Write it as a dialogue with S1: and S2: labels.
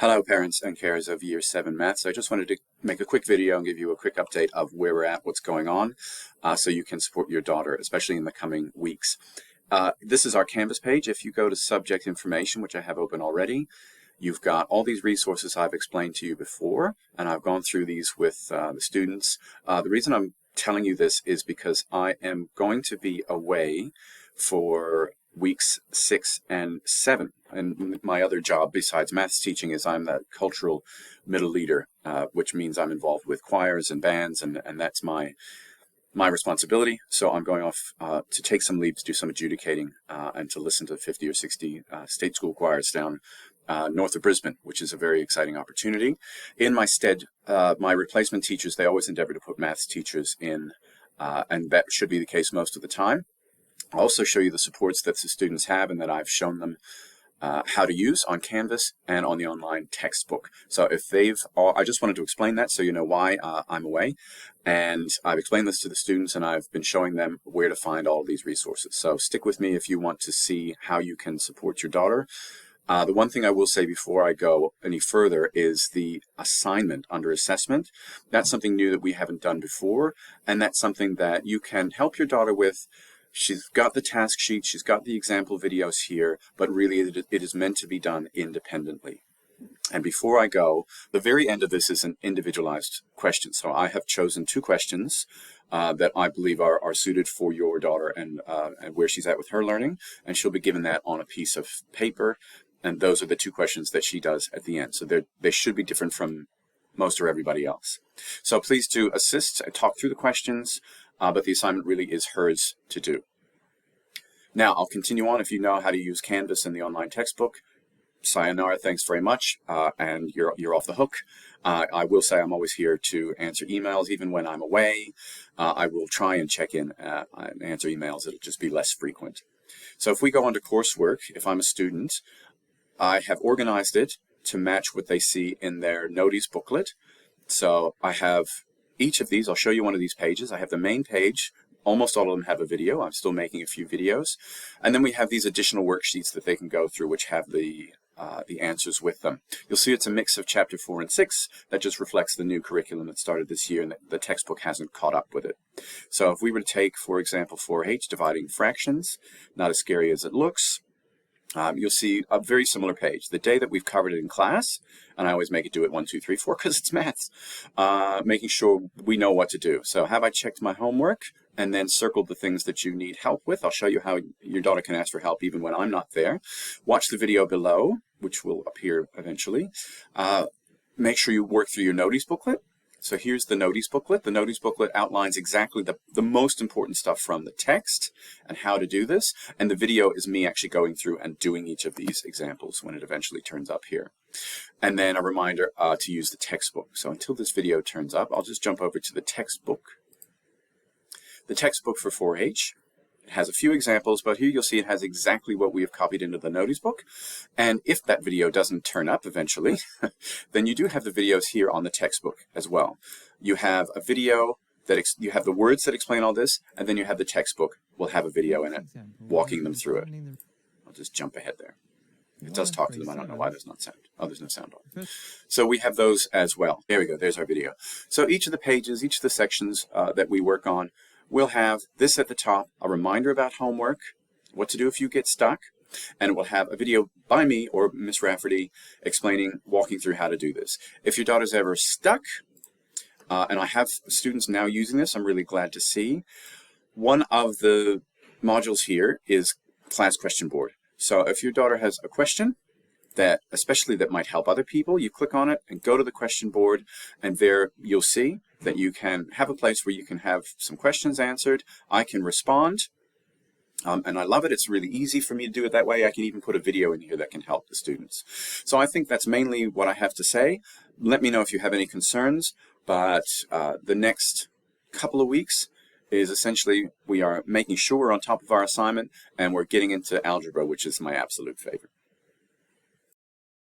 S1: Hello parents and carers of Year 7 Maths. I just wanted to make a quick video and give you a quick update of where we're at, what's going on, so you can support your daughter, especially in the coming weeks. This is our Canvas page. If you go to subject information, which I have open already, you've got all these resources I've explained to you before, and I've gone through these with the students. The reason I'm telling you this is because I am going to be away for weeks 6 and 7. And my other job besides maths teaching is I'm the cultural middle leader, which means I'm involved with choirs and bands, and that's my responsibility. So I'm going off to take some leave to do some adjudicating and to listen to 50 or 60 state school choirs down north of Brisbane, which is a very exciting opportunity. In my stead, my replacement teachers, they always endeavor to put maths teachers in, and that should be the case most of the time. I'll also show you the supports that the students have and that I've shown them how to use on Canvas and on the online textbook. So if I just wanted to explain that so you know why I'm away. And I've explained this to the students and I've been showing them where to find all of these resources. So stick with me if you want to see how you can support your daughter. The one thing I will say before I go any further is the assignment under assessment. That's something new that we haven't done before, and that's something that you can help your daughter with. She's got the task sheet, she's got the example videos here, but really it is meant to be done independently. And before I go, the very end of this is an individualized question. So I have chosen 2 questions that I believe are suited for your daughter and where she's at with her learning, and she'll be given that on a piece of paper, and those are the 2 questions that she does at the end. So they should be different from most or everybody else. So please do assist and talk through the questions, but the assignment really is hers to do. Now, I'll continue on. If you know how to use Canvas in the online textbook, sayonara, thanks very much, and you're off the hook. I will say I'm always here to answer emails, even when I'm away. I will try and check in and answer emails. It'll just be less frequent. So if we go on to coursework, if I'm a student, I have organized it to match what they see in their notice booklet. So I have each of these. I'll show you one of these pages. I have the main page. Almost all of them have a video. I'm still making a few videos. And then we have these additional worksheets that they can go through, which have the answers with them. You'll see it's a mix of chapter 4 and 6. That just reflects the new curriculum that started this year, and the textbook hasn't caught up with it. So if we were to take, for example, 4H, dividing fractions, not as scary as it looks. You'll see a very similar page. The day that we've covered it in class, and I always make it do it 1, 2, 3, 4 because it's maths, making sure we know what to do. So have I checked my homework and then circled the things that you need help with? I'll show you how your daughter can ask for help even when I'm not there. Watch the video below, which will appear eventually. Make sure you work through your notice booklet. So here's the notice booklet. The notice booklet outlines exactly the most important stuff from the text and how to do this. And the video is me actually going through and doing each of these examples when it eventually turns up here. And then a reminder to use the textbook. So until this video turns up, I'll just jump over to the textbook. The textbook for 4H. It has a few examples, but here you'll see it has exactly what we have copied into the notice book. And if that video doesn't turn up eventually, then you do have the videos here on the textbook as well. You have a video that you have the words that explain all this, and then you have the textbook will have a video in it, walking them through it. I'll just jump ahead there. It does talk to them. I don't know why there's not sound. Oh, there's no sound on. So we have those as well. There we go. There's our video. So each of the pages, each of the sections that we work on, we'll have this at the top, a reminder about homework, what to do if you get stuck, and it will have a video by me or Miss Rafferty explaining, walking through how to do this. If your daughter's ever stuck, and I have students now using this, I'm really glad to see, one of the modules here is class question board. So if your daughter has a question, especially that might help other people, you click on it and go to the question board, and there you'll see that you can have a place where you can have some questions answered. I can respond, and I love it. It's really easy for me to do it that way. I can even put a video in here that can help the students. So I think that's mainly what I have to say. Let me know if you have any concerns, but the next couple of weeks is essentially we are making sure we're on top of our assignment, and we're getting into algebra, which is my absolute favorite.